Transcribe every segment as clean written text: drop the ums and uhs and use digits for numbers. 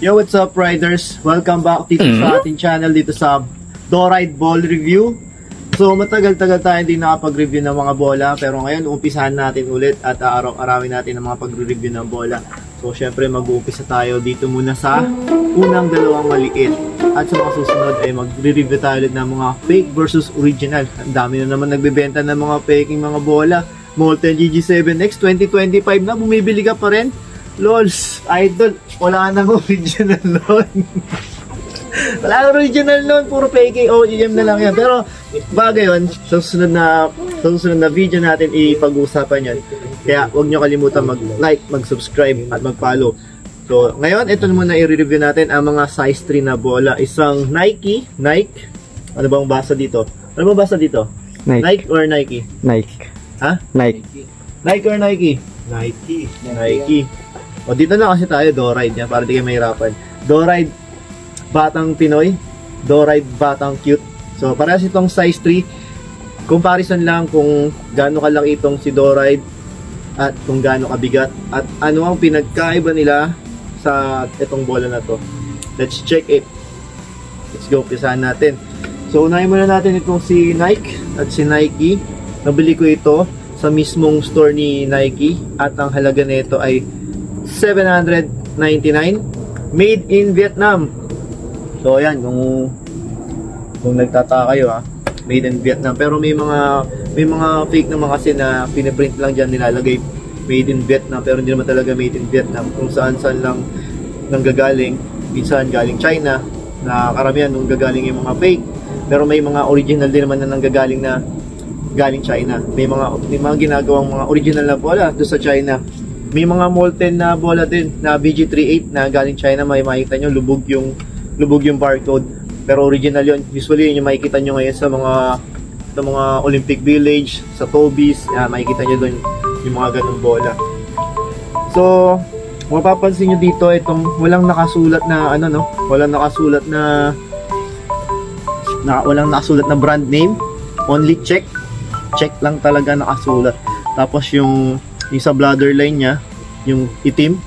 Yo, what's up riders? Welcome back dito sa ating channel dito sa DoRide Ball Review. So matagal-tagal tayo hindi nakapag-review ng mga bola, pero ngayon umpisahan natin ulit at araw-arawin natin ang mga pag-review ng bola. So syempre mag-uumpisa tayo dito muna sa unang dalawang maliit. At sa mga susunod ay mag-review tayo ulit ng mga fake versus original. Ang dami na naman nagbebenta ng mga faking mga bola. Molten GG7X 2025 na, bumibili ka pa rin? Lols, idol, wala nang original nun. Wala nang original nun, puro fake OEM na lang yan. Pero bagay yun, sa susunod na video natin ipag-uusapan yan. Kaya huwag nyo kalimutan mag-like, mag-subscribe at mag-follow. So ngayon, ito naman na i-review natin ang mga size 3 na bola. Isang Nike, ano bang basa dito? Ano bang basa dito? Nike or Nike? Nike. Ha? Nike. Nike or Nike? Nike. O dito na kasi tayo, DoRide yan, para di kayo mahirapan. DoRide Batang Pinoy, DoRide Batang Cute. So parehas itong size 3. Comparison lang kung gaano kalaki itong si DoRide at kung gaano kabigat at ano ang pinagkaiba nila sa itong bola na to. Let's check it. Let's go, umpisahan natin. So unahin muna natin itong si Nike at si Nike. Nabili ko ito sa mismong store ni Nike at ang halaga nito ay $799, made in Vietnam. So ayan, kung nagtataka kayo made in Vietnam, pero may mga fake naman kasi na piniprint lang diyan, nilalagay made in Vietnam, pero hindi naman talaga made in Vietnam, kung saan lang nanggagaling. Minsan galing China, na karamihan nung gagaling yung mga fake, pero may mga original din naman na nanggagaling na galing China. May mga ginagawang mga original na bola doon sa China. May mga molten na bola din na BG38 na galing China. May makikita nyo, lubog yung barcode, pero original yon. Usually yun yung makikita nyo ngayon sa mga Olympic Village, sa Toby's. Makikita nyo doon yung mga ganung bola. So mapapansin nyo dito, itong walang nakasulat na walang nakasulat na brand name, only check lang talaga nakasulat. Tapos yung sa bladder line nya, yung itim,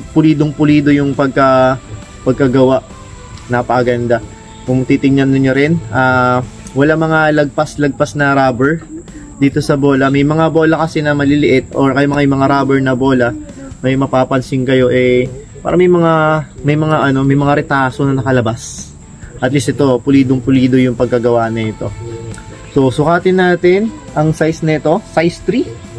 pulidong-pulido yung pagkagawa. Napakaganda. Kung titingnan niyo rin, wala mga lagpas na rubber dito sa bola. May mga bola kasi na maliliit or may mga rubber na bola, may mapapansin kayo para may mga retaso na nakalabas. At least ito, pulidong-pulido yung pagkagawa na ito. So sukatin natin ang size nito, size 3.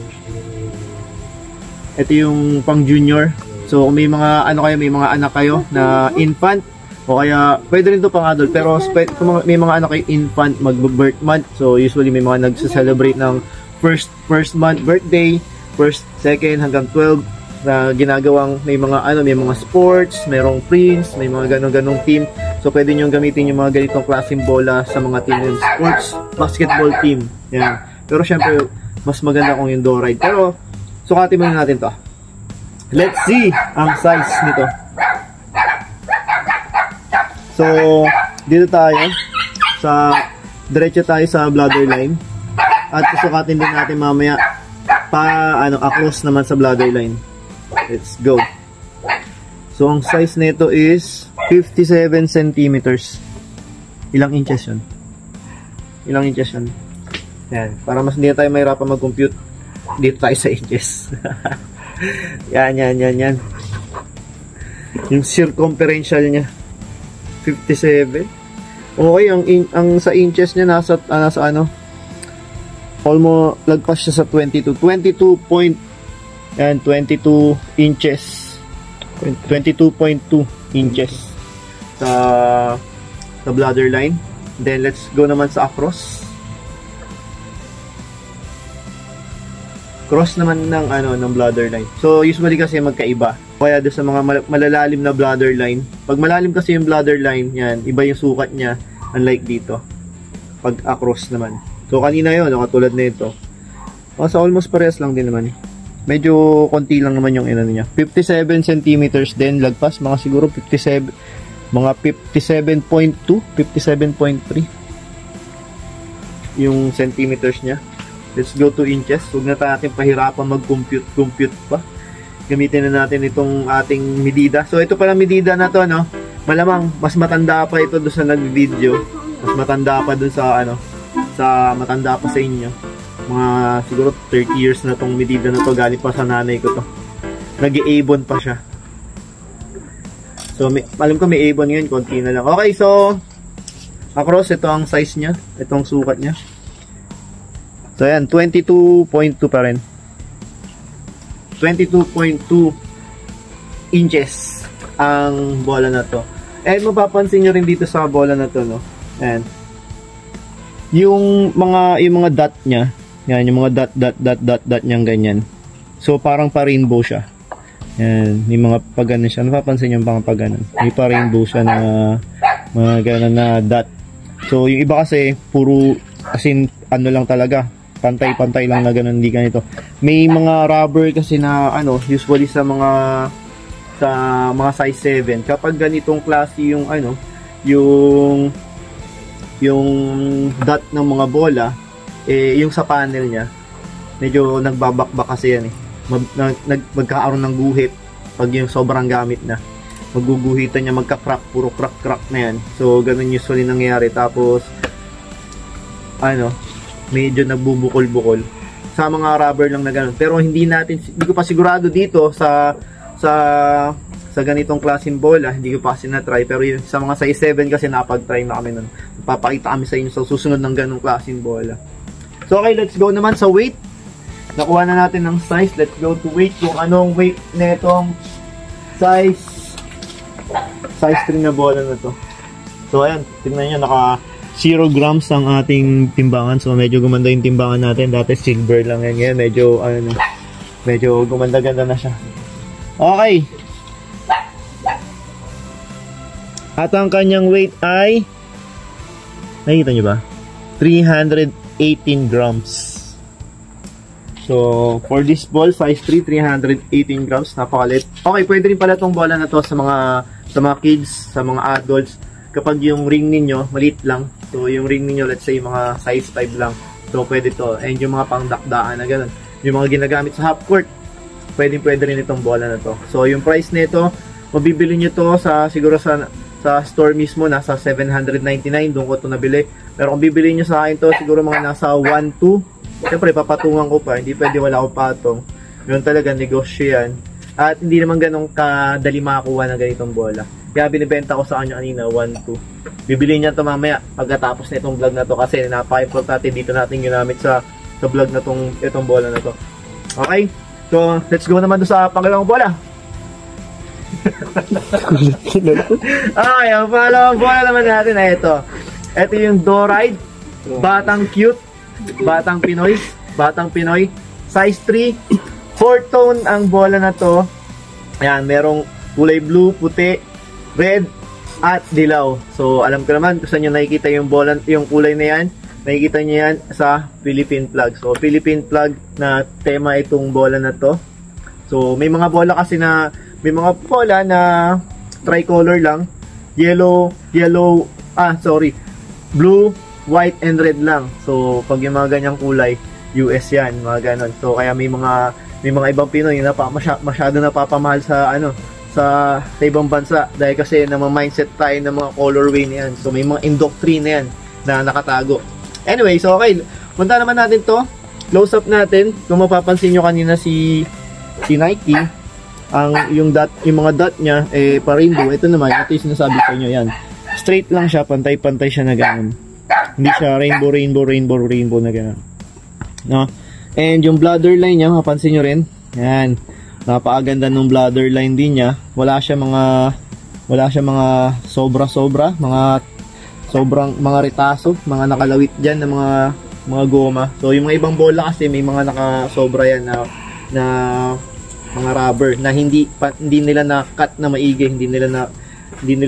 Ito yung pang junior. So kung may mga may mga anak kayo na infant, o kaya pwede rin to pang adult, pero kung may mga anak kayo infant, mag-birth month, so usually may mga nagse-celebrate ng first month birthday, first, second hanggang 12 na ginagawang may mga sports, mayroong prints, may mga ganong team. So pwede nyo gamitin yung mga ganitong klaseng bola sa mga team ng sports, basketball team. Yan. Pero syempre mas maganda kung yung DoRide. Pero sukatin muna natin to. Let's see ang size nito. So dito tayo diretso tayo sa bladder line. At susukatin din natin mamaya across naman sa bladder line. Let's go. So ang size nito is 57 centimeters. Ilang inches yun? Yan. Para mas hindi tayo mahirapan mag-compute, dito tayo sa inches. yan. Yung circumferential niya 57. Okay, ang sa inches niya nasa almost lagpas siya sa 22 inches. 22.2 inches sa bladder line. Then let's go naman sa across. Cross naman ng bladder line. So usually kasi magkaiba. Kaya doon sa mga malalalim na bladder line, pag malalim kasi yung bladder line, yan, iba yung sukat niya, unlike dito pag across naman. So kanina yun, katulad na ito. So almost parehas lang din naman. Medyo konti lang naman yung niya. 57 centimeters din lagpas, mga siguro 57, mga 57.2, 57.3 yung centimeters niya. Let's go to inches. Huwag na natin pahirapan mag-compute pa. gamitin na natin itong ating medida. So ito pala medida na to, no? Malamang mas matanda pa ito doon sa nag-video. Mas matanda pa doon sa matanda pa sa inyo. Mga siguro 30 years na tong medida na to, galing pa sa nanay ko to. Nag-i-Avon pa siya. So alam ko may Avon ngayon, konti na lang. Okay, so across, ito ang size niya, itong sukat niya. So ayan, 22.2 pa rin. 22.2 inches ang bola na to. And mapapansin nyo rin dito sa bola na to, no? Ayan. Yung mga dot niya, yan, yung mga dot niyang ganyan. So parang pa-rainbow siya. Yan, may mga pagano siya. Napapansin nyo yung pagano. May pa-rainbow siya na mga ganun na dot. So yung iba kasi puro as in ano lang talaga, pantay-pantay lang na ganun, hindi ganito. May mga rubber kasi na usually sa mga size 7, kapag ganitong klase yung yung dot ng mga bola, yung sa panel niya medyo nagbabakbak kasi yan magkakaroon ng guhit pag yung sobrang gamit na. Magguguhitan niya, magka-crack, puro crack na yan. So ganun usually nangyayari. Tapos medyo nagbubukol-bukol sa mga rubber lang na ganun. Pero hindi ko pa sigurado dito sa ganitong klaseng bola, hindi ko pa kasi na-try. Pero yun, sa mga size 7 kasi napag-try na kami nun. Papakita kami sa inyo sa susunod ng ganong klaseng bola. So okay, let's go naman sa weight. Nakuha na natin ng size. Let's go to weight. Kung anong weight na itong size 3 na bola na to. So ayan, tingnan nyo, naka 0 grams ang ating timbangan. So medyo gumanda yung timbangan natin. Dati silver lang yan. Ngayon medyo gumanda-ganda na siya. Okay. At ang kanyang weight ay, nakikita nyo ba? 318 grams. So for this ball, size 3, 318 grams. Napakalit. Okay, pwede rin pala itong bola na to sa mga kids, sa mga adults. Kapag yung ring ninyo maliit lang, so yung ring ninyo let's say mga size 5 lang, so pwede to. And yung mga pangdakdaan na ganun, yung mga ginagamit sa half court, pwede rin itong bola na to. So yung price nito, mabibili nyo to siguro sa store mismo, nasa 799, doon ko to nabili. Pero kung bibili nyo sa akin to, siguro mga nasa 1-2. Siyempre papatungan ko pa, hindi pwede wala akong patong. Yun talaga, negosyo yan. At hindi naman ganun kadali makakuha ng ganitong bola. Kaya binibenta ko sa kanya kanina 1-2. Bibili niya ito mamaya pagkatapos na itong vlog na to, kasi napaka-importante dito natin ginamit sa vlog na itong bola na to. Okay? So, let's go naman doon sa pangalawang bola. Okay, ang pangalawang bola naman natin ay ito. Ito yung Doride Batang Cute, Batang Pinoy, size 3, 4-tone ang bola na to. Ayan, merong kulay blue, puti, red, at dilaw. So, alam ko naman kung saan nyo nakikita yung bola, yung kulay na yan. Nakikita nyo yan sa Philippine flag. So, Philippine flag na tema itong bola na to. So, may mga bola kasi may mga bola na tricolor lang. Blue, white, and red lang. So, pag yung mga ganyang kulay, US yan, mga ganon. So, kaya may mga ibang Pinoy na masyado napapamahal sa ibang bansa, dahil kasi mindset tayo ng mga colorway na yan. So may mga indoctrine na yan na nakatago. Anyway, so okay, punta naman natin to, close up natin. Kung mapapansin nyo kanina si Nike, yung mga dot niya pa-rainbow. Ito naman, ito yung sinasabi ko nyo, yan, straight lang siya, pantay-pantay siya na ganun. Hindi siya rainbow na ganun, no? And yung bladder line niya, mapapansin nyo rin, yan, napakaganda ng bladder line din niya. Wala siya mga sobra-sobra, mga retaso, mga nakalawit diyan ng mga goma. So yung mga ibang bola kasi may mga nakasobra yan na mga rubber na hindi nila na cut na maigi, hindi nila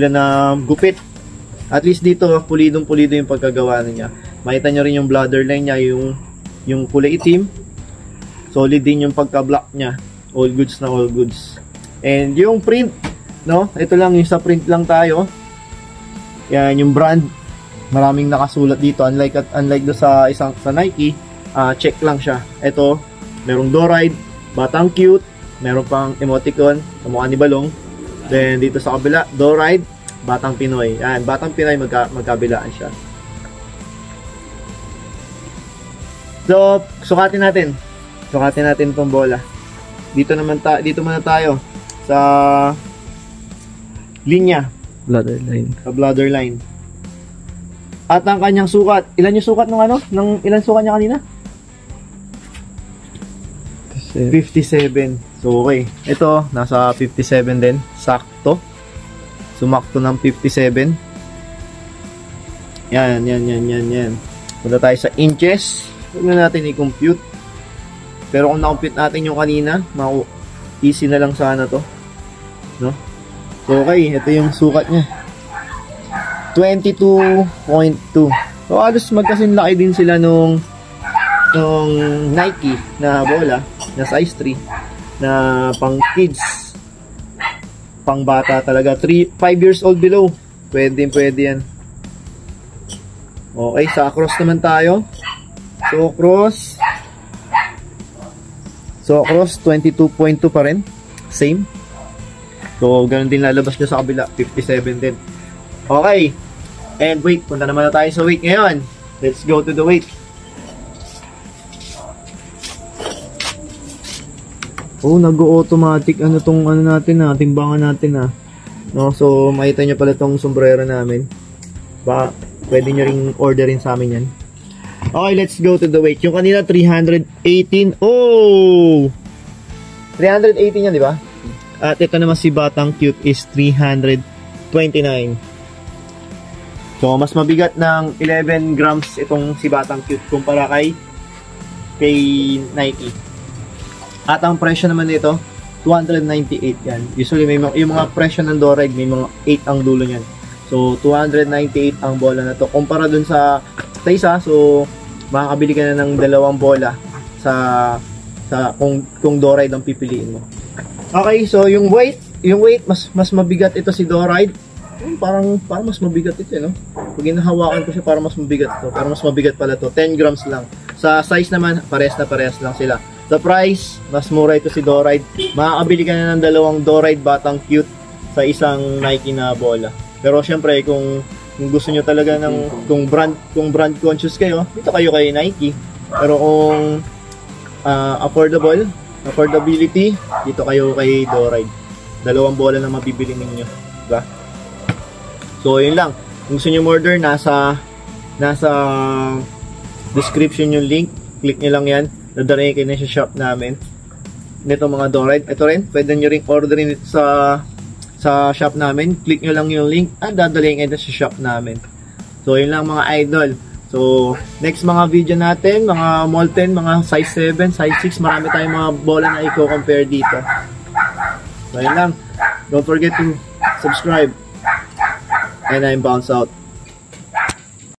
na gupit. At least dito pulidong-pulido yung pagkagawa niya. Makita nyo rin yung bladder line niya, yung kulay itim. Solid din yung pagka-black niya. All goods na all goods. And yung print, no? Ito lang, yung sa print lang tayo. Yan, yung brand. Maraming nakasulat dito. Unlike do sa Nike, check lang siya. Ito, merong Doride, Batang Cute, meron pang emoticon, kamukha ni Balong. Then dito sa kabila, Doride, Batang Pinoy. Yan, Batang Pinoy, magkabilaan siya. So, sukatin natin itong bola. Dito muna tayo sa linya, Bladder line. sa bladder line. At ang kanyang sukat, ilan yung sukat ilan sukat niya kanina? 57. So okay, ito nasa 57 din, sakto. Sumakto ng 57. Yan. Punta tayo sa inches. Huwag na natin i-compute. Pero kung na-compute natin yung kanina, easy na lang sana to, no? So okay, ito yung sukat niya. 22.2. So halos magkasing laki din sila nung Nike na bola, na size 3, na pang kids, pang bata talaga, 5 years old below. Pwede yan. Okay, sa cross naman tayo. So cross 22.2 pa rin. Same. So ganun din lalabas nyo sa kabila, 57 din. Okay. And weight, punta naman na tayo sa weight ngayon. Let's go to the weight. Oh, nag-automatic timbangan natin no, so makita nyo pala tong sombrero namin. Pwede nyo ring orderin sa amin yan. Okay, let's go to the weight. Yung kanina 318. Oh! 318 yan, di ba? At ito naman si Batang Cute is 329. So, mas mabigat ng 11 grams itong si Batang Cute kumpara kay Nike. At ang presyo naman nito, 298 yan. Usually, yung mga presyo ng Doride, may mga 8 ang dulo niyan. So, 298 ang bola na to. Kumpara dun sa isa, so, makakabili ka na ng 2 bola kung Doride ang pipiliin mo. Okay, so yung weight, mas mabigat ito si Doride. Parang mas mabigat ito, no? Pag hinahawakan ko siya, parang mas mabigat ito. Pero mas mabigat pala ito. 10 grams lang. Sa size naman, parehas lang sila. Sa price, mas mura ito si Doride. Makakabili ka na ng 2 Doride Batang Cute sa isang Nike na bola. Pero syempre, kung gusto nyo talaga kung brand conscious kayo, dito kayo kay Nike. Pero kung affordability, dito kayo kay Doride. 2 bola na mabibili ninyo, diba? So, yun lang. Kung gusto nyo order, nasa description yung link. Click nyo lang yan. Dadarayin kayo na sa shop namin. Nito mga Doride. Ito rin, pwede nyo rin orderin ito sa shop namin. Click nyo lang yung link at dadarayin kayo na sa shop namin. So, yun lang mga idol. So, next mga video natin, mga Molten, mga size 7, size 6, marami tayong mga bola na i-compare dito. So, yun lang. Don't forget to subscribe. And I'm Bounce out.